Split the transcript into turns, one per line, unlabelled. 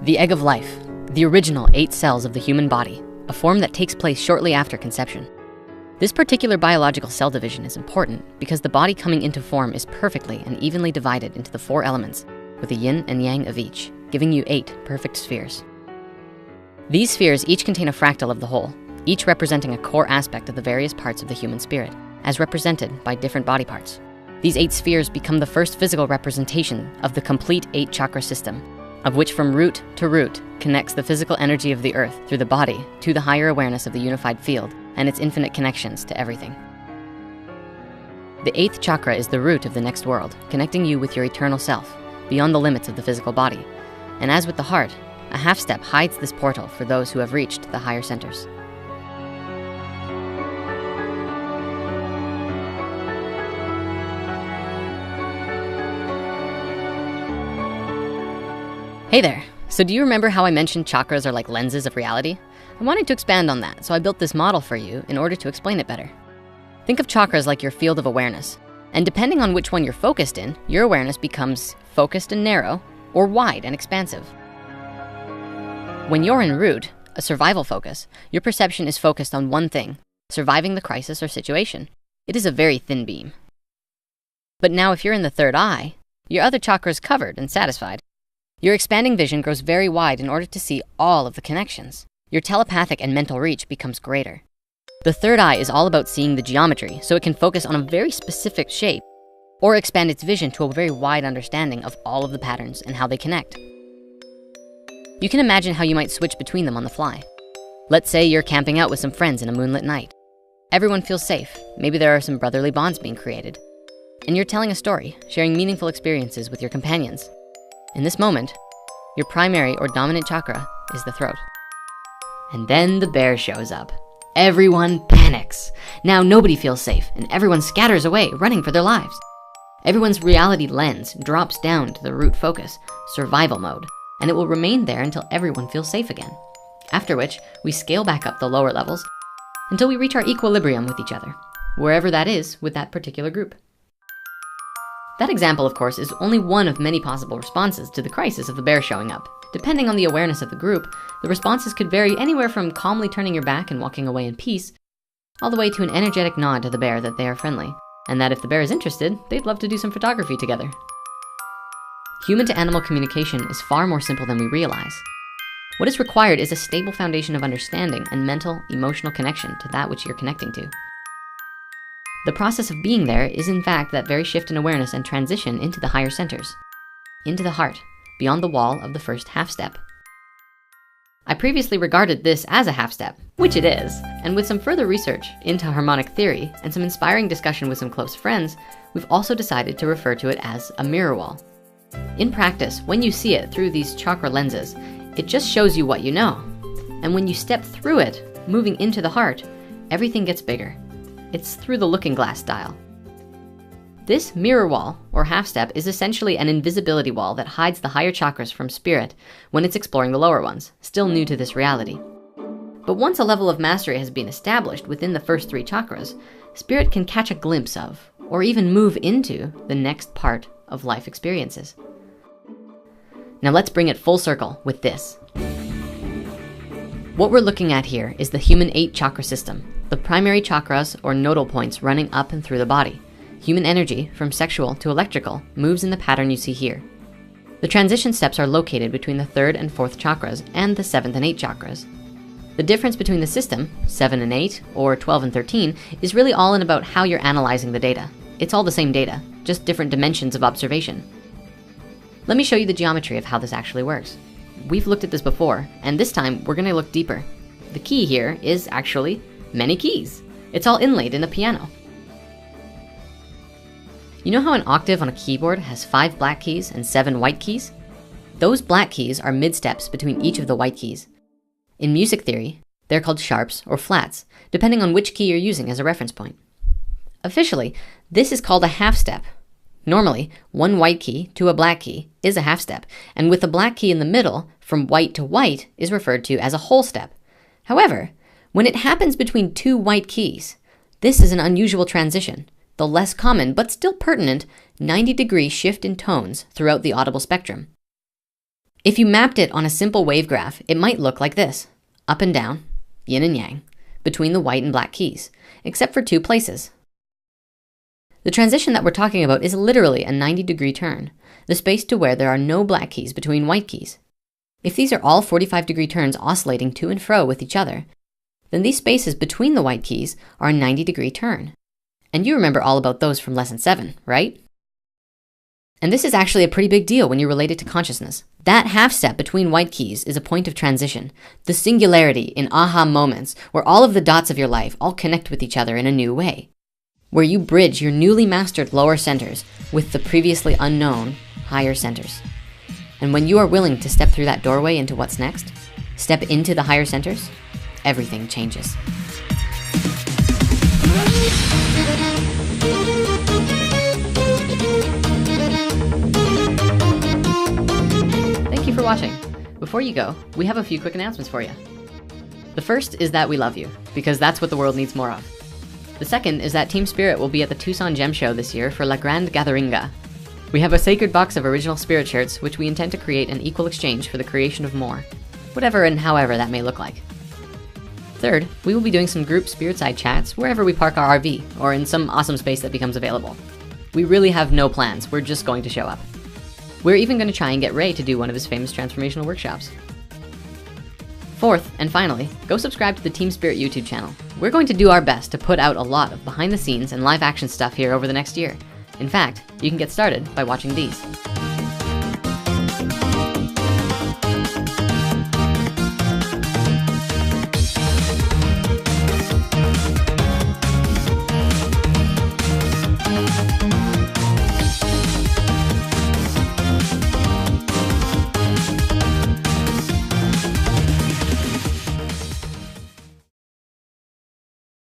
The egg of life, the original 8 cells of the human body, a form that takes place shortly after conception. This particular biological cell division is important because the body coming into form is perfectly and evenly divided into the 4 elements with a yin and yang of each, giving you 8 perfect spheres. These spheres each contain a fractal of the whole, each representing a core aspect of the various parts of the human spirit, as represented by different body parts. These 8 spheres become the first physical representation of the complete 8 chakra system, of which from root to root connects the physical energy of the earth through the body to the higher awareness of the unified field and its infinite connections to everything. The 8th chakra is the root of the next world, connecting you with your eternal self, beyond the limits of the physical body. And as with the heart, a half step hides this portal for those who have reached the higher centers. Hey there. So do you remember how I mentioned chakras are like lenses of reality? I wanted to expand on that, so I built this model for you in order to explain it better. Think of chakras like your field of awareness, and depending on which one you're focused in, your awareness becomes focused and narrow or wide and expansive. When you're en route, a survival focus, your perception is focused on one thing, surviving the crisis or situation. It is a very thin beam. But now if you're in the third eye, your other chakra is covered and satisfied. Your expanding vision grows very wide in order to see all of the connections. Your telepathic and mental reach becomes greater. The third eye is all about seeing the geometry, so it can focus on a very specific shape or expand its vision to a very wide understanding of all of the patterns and how they connect. You can imagine how you might switch between them on the fly. Let's say you're camping out with some friends in a moonlit night. Everyone feels safe. Maybe there are some brotherly bonds being created. And you're telling a story, sharing meaningful experiences with your companions. In this moment, your primary or dominant chakra is the throat. And then the bear shows up. Everyone panics. Now nobody feels safe and everyone scatters away, running for their lives. Everyone's reality lens drops down to the root focus, survival mode, and it will remain there until everyone feels safe again. After which, we scale back up the lower levels until we reach our equilibrium with each other, wherever that is with that particular group. That example, of course, is only one of many possible responses to the crisis of the bear showing up. Depending on the awareness of the group, the responses could vary anywhere from calmly turning your back and walking away in peace, all the way to an energetic nod to the bear that they are friendly, and that if the bear is interested, they'd love to do some photography together. Human to animal communication is far more simple than we realize. What is required is a stable foundation of understanding and mental, emotional connection to that which you're connecting to. The process of being there is in fact that very shift in awareness and transition into the higher centers, into the heart, beyond the wall of the first half step. I previously regarded this as a half step, which it is, and with some further research into harmonic theory and some inspiring discussion with some close friends, we've also decided to refer to it as a mirror wall. In practice, when you see it through these chakra lenses, it just shows you what you know. And when you step through it, moving into the heart, everything gets bigger. It's through the looking glass style. This mirror wall, or half step, is essentially an invisibility wall that hides the higher chakras from spirit when it's exploring the lower ones, still new to this reality. But once a level of mastery has been established within the first 3 chakras, spirit can catch a glimpse of, or even move into, the next part of life experiences. Now let's bring it full circle with this. What we're looking at here is the human 8 chakra system, the primary chakras or nodal points running up and through the body. Human energy, from sexual to electrical, moves in the pattern you see here. The transition steps are located between the 3rd and 4th chakras and the 7th and 8th chakras. The difference between the system, 7 and 8, or 12 and 13, is really all in about how you're analyzing the data. It's all the same data, just different dimensions of observation. Let me show you the geometry of how this actually works. We've looked at this before, and this time we're gonna look deeper. The key here is actually many keys. It's all inlaid in a piano. You know how an octave on a keyboard has 5 black keys and 7 white keys? Those black keys are mid-steps between each of the white keys. In music theory, they're called sharps or flats, depending on which key you're using as a reference point. Officially, this is called a half step. Normally, one white key to a black key is a half step, and with the black key in the middle, from white to white, is referred to as a whole step. However, when it happens between 2 white keys, this is an unusual transition, the less common but still pertinent 90-degree shift in tones throughout the audible spectrum. If you mapped it on a simple wave graph, it might look like this: up and down, yin and yang, between the white and black keys, except for 2 places. The transition that we're talking about is literally a 90-degree turn, the space to where there are no black keys between white keys. If these are all 45-degree turns oscillating to and fro with each other, then these spaces between the white keys are a 90-degree turn. And you remember all about those from lesson 7, right? And this is actually a pretty big deal when you relate it to consciousness. That half step between white keys is a point of transition, the singularity in aha moments where all of the dots of your life all connect with each other in a new way, where you bridge your newly mastered lower centers with the previously unknown higher centers. And when you are willing to step through that doorway into what's next, step into the higher centers, everything changes. Thank you for watching. Before you go, we have a few quick announcements for you. The first is that we love you, because that's what the world needs more of. The second is that Team Spirit will be at the Tucson Gem Show this year for La Grande Gatheringa. We have a sacred box of original Spirit shirts, which we intend to create an equal exchange for the creation of more, whatever and however that may look like. Third, we will be doing some group Spirit Side chats wherever we park our RV or in some awesome space that becomes available. We really have no plans, we're just going to show up. We're even going to try and get Ray to do one of his famous transformational workshops. Fourth, and finally, go subscribe to the Team Spirit YouTube channel. We're going to do our best to put out a lot of behind the scenes and live action stuff here over the next year. In fact, you can get started by watching these.